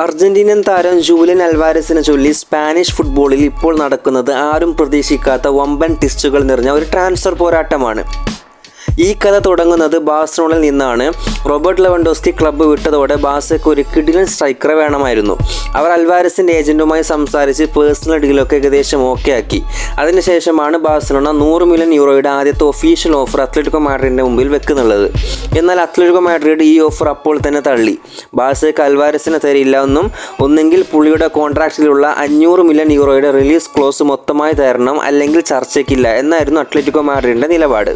Argentinian താരം Julian അൽവാരസിനെ ചൊല്ലി Spanish ഫുട്ബോളിൽ ഇപ്പോൾ നടക്കുന്നത് ആരും പ്രതീക്ഷിക്കാത്ത വമ്പൻ ട്വിസ്റ്റുകൾ നിറഞ്ഞ ഒരു ട്രാൻസ്ഫർ പോരാട്ടമാണ്. ഈ കഥ തുടങ്ങുന്നത് ബാഴ്സലോണയിൽ നിന്നാണ്. റോബർട്ട് ലെവൻഡോസ്കി ക്ലബ്ബ് വിട്ടതോടെ ബാഴ്സയ്ക്ക് ഒരു കിടിലൻ സ്ട്രൈക്കറെ വേണമായിരുന്നു. അവർ അൽവാരസിൻ്റെ ഏജൻറ്റുമായി സംസാരിച്ച് പേഴ്സണൽ ഡീലൊക്കെ ഏകദേശം ഓക്കെ ആക്കി. അതിനുശേഷമാണ് ബാഴ്സലോണ 100 മില്യൺ യൂറോയുടെ ആദ്യത്തെ ഒഫീഷ്യൽ ഓഫർ അത്ലറ്റിക്കോ മാഡ്രിഡിൻ്റെ മുമ്പിൽ വെക്കുന്നുള്ളത്. എന്നാൽ അത്ലറ്റിക്കോ മാഡ്രിഡ് ഈ ഓഫർ അപ്പോൾ തന്നെ തള്ളി. ബാഴ്സയ്ക്ക് അൽവാരസിനെ തരില്ല എന്നും ഒന്നെങ്കിൽ പുള്ളിയുടെ കോൺട്രാക്റ്റിലുള്ള 500 മില്യൺ യൂറോയുടെ റിലീസ് ക്ലോസ് മൊത്തമായി തരണം, അല്ലെങ്കിൽ ചർച്ചയ്ക്കില്ല എന്നായിരുന്നു അത്ലറ്റിക്കോ മാഡ്രിഡിൻ്റെ നിലപാട്.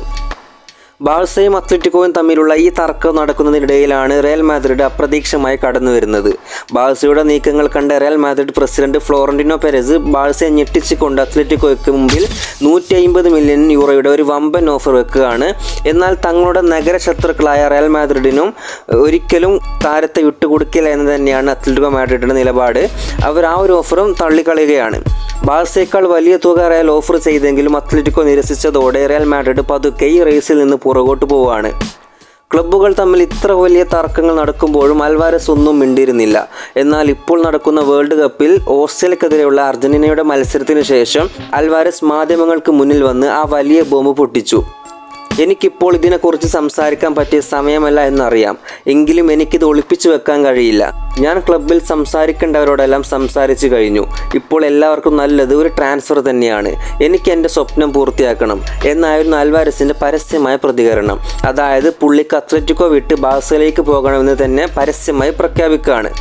ബാഴ്സയും അത്ലറ്റിക്കോയും തമ്മിലുള്ള ഈ തർക്കം നടക്കുന്നതിനിടയിലാണ് റയൽ മാദ്രിഡ് അപ്രതീക്ഷിതമായി കടന്നു വരുന്നത്. ബാഴ്സയുടെ നീക്കങ്ങൾ കണ്ട റയൽ മാദ്രിഡ് പ്രസിഡന്റ് ഫ്ലോറന്റിനോ പെരസ് ബാഴ്സയെ ഞെട്ടിച്ചുകൊണ്ട് അത്ലറ്റിക്കോയ്ക്ക് മുമ്പിൽ 150 മില്യൺ യൂറോയുടെ ഒരു വമ്പൻ ഓഫർ വെക്കുകയാണ്. എന്നാൽ തങ്ങളുടെ നഗരശത്രുക്കളായ റയൽ മാദ്രിഡിനും ഒരിക്കലും താരത്തെ വിട്ടുകൊടുക്കില്ല എന്ന് തന്നെയാണ് അത്ലറ്റിക്കോ മാഡ്രിഡിൻ്റെ നിലപാട്. അവർ ആ ഒരു ഓഫറും തള്ളിക്കളയുകയാണ്. ബാഴ്സയേക്കാൾ വലിയ തുക റയൽ ഓഫർ ചെയ്തെങ്കിലും അത്ലറ്റിക്കോ നിരസിച്ചതോടെ റയൽ മാഡ്രിഡ് പതുക്കെ ഈ റേസിൽ നിന്ന് പുറകോട്ട് പോവുകയാണ്. ക്ലബ്ബുകൾ തമ്മിൽ ഇത്ര വലിയ തർക്കങ്ങൾ നടക്കുമ്പോഴും അൽവാരസ് ഒന്നും മിണ്ടിയിരുന്നില്ല. എന്നാൽ ഇപ്പോൾ നടക്കുന്ന വേൾഡ് കപ്പിൽ ഓസ്ട്രേലിയക്കെതിരെയുള്ള അർജന്റീനയുടെ മത്സരത്തിന് ശേഷം അൽവാരസ് മാധ്യമങ്ങൾക്ക് മുന്നിൽ വന്ന് ആ വലിയ ബോംബ് പൊട്ടിച്ചു. എനിക്കിപ്പോൾ ഇതിനെക്കുറിച്ച് സംസാരിക്കാൻ പറ്റിയ സമയമല്ല എന്നറിയാം, എങ്കിലും എനിക്കിത് ഒളിപ്പിച്ചു വെക്കാൻ കഴിയില്ല. ഞാൻ ക്ലബ്ബിൽ സംസാരിക്കേണ്ടവരോടെല്ലാം സംസാരിച്ചു കഴിഞ്ഞു. ഇപ്പോൾ എല്ലാവർക്കും നല്ലത് ഒരു ട്രാൻസ്ഫർ തന്നെയാണ്. എനിക്ക് എൻ്റെ സ്വപ്നം പൂർത്തിയാക്കണം എന്നായിരുന്നു അൽവാരസിൻ്റെ പരസ്യമായ പ്രതികരണം. അതായത് പുള്ളിക്ക് അത്ലറ്റിക്കോ വിട്ട് ബാഴ്സയിലേക്ക് പോകണമെന്ന് തന്നെ പരസ്യമായി പ്രഖ്യാപിക്കുകയാണ്.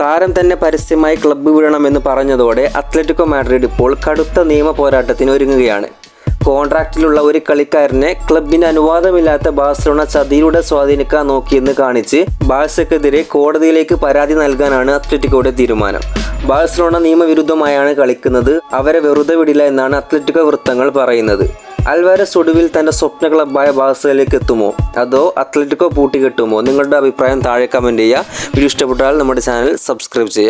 താരം തന്നെ പരസ്യമായി ക്ലബ്ബ് വിടണമെന്ന് പറഞ്ഞതോടെ അത്ലറ്റിക്കോ മാഡ്രിഡ് ഇപ്പോൾ കടുത്ത നിയമ പോരാട്ടത്തിന് ഒരുങ്ങുകയാണ്. കോൺട്രാക്റ്റിലുള്ള ഒരു കളിക്കാരനെ ക്ലബിന് അനുവാദമില്ലാത്ത ബാഴ്സലോണ ചതിയിലൂടെ സ്വാധീനിക്കാൻ നോക്കിയെന്ന് കാണിച്ച് ബാഴ്സയ്ക്കെതിരെ കോടതിയിലേക്ക് പരാതി നൽകാനാണ് അത്ലറ്റിക്കോയുടെ തീരുമാനം. ബാഴ്സലോണ നിയമവിരുദ്ധമായാണ് കളിക്കുന്നത്, അവരെ വെറുതെ വിടില്ല എന്നാണ് അത്ലറ്റിക്കോ വൃത്തങ്ങൾ പറയുന്നത്. അൽവാരസ് ഒടുവിൽ തൻ്റെ സ്വപ്ന ക്ലബ്ബായ ബാഴ്സയിലേക്ക് എത്തുമോ അതോ അത്ലറ്റിക്കോ പൂട്ടിക്കെട്ടുമോ? നിങ്ങളുടെ അഭിപ്രായം താഴെ കമൻറ്റ് ചെയ്യുക. വീഡിയോ ഇഷ്ടപ്പെട്ടാൽ നമ്മുടെ ചാനൽ സബ്സ്ക്രൈബ് ചെയ്യുക.